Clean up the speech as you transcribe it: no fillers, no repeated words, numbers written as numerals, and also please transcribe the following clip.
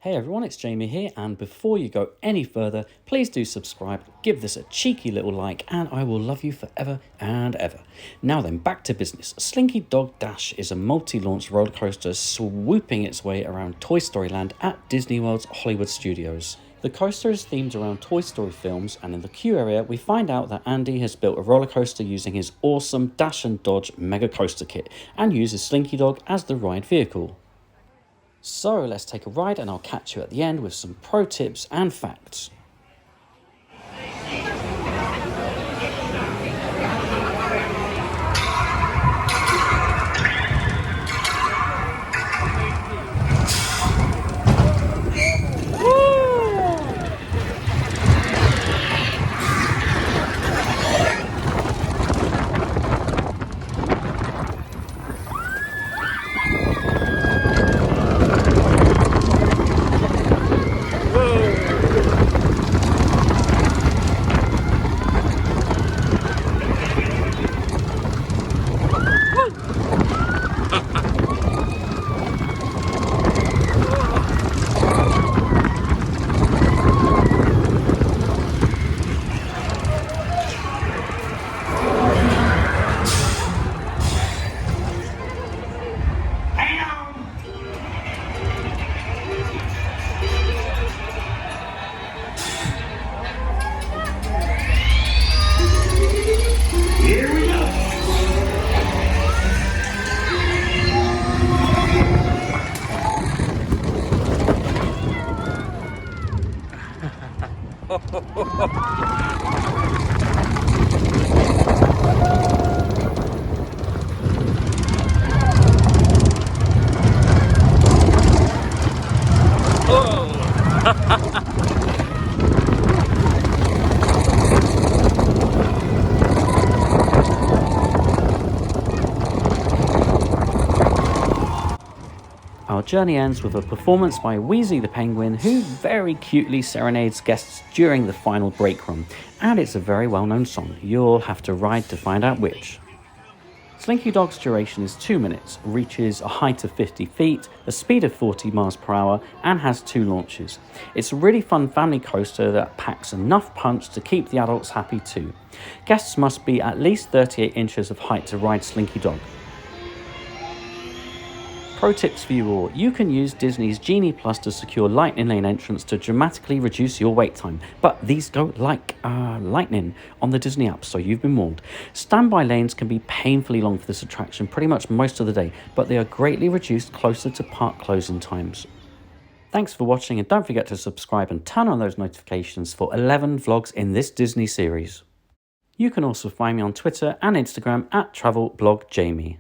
Hey everyone, it's Jamie here, and before you go any further, please do subscribe, give this a cheeky little like, and I will love you forever and ever. Now then, back to business. Slinky Dog Dash is a multi-launch roller coaster swooping its way around Toy Story Land at Disney World's Hollywood Studios. The coaster is themed around Toy Story films, and in the queue area, we find out that Andy has built a roller coaster using his awesome Dash and Dodge Mega Coaster Kit, and uses Slinky Dog as the ride vehicle. So let's take a ride and I'll catch you at the end with some pro tips and facts. Here we go. Our journey ends with a performance by Wheezy the Penguin, who very cutely serenades guests during the final break run, and it's a very well-known song. You'll have to ride to find out which. Slinky Dog's duration is 2 minutes, reaches a height of 50 feet, a speed of 40 miles per hour, and has 2 launches. It's a really fun family coaster that packs enough punch to keep the adults happy too. Guests must be at least 38 inches of height to ride Slinky Dog. Pro tips for you all. You can use Disney's Genie Plus to secure lightning lane entrance to dramatically reduce your wait time, but these go like lightning on the Disney app, so you've been warned. Standby lanes can be painfully long for this attraction pretty much most of the day, but they are greatly reduced closer to park closing times. Thanks for watching, and don't forget to subscribe and turn on those notifications for 11 vlogs in this Disney series. You can also find me on Twitter and Instagram at TravelBlogJamie.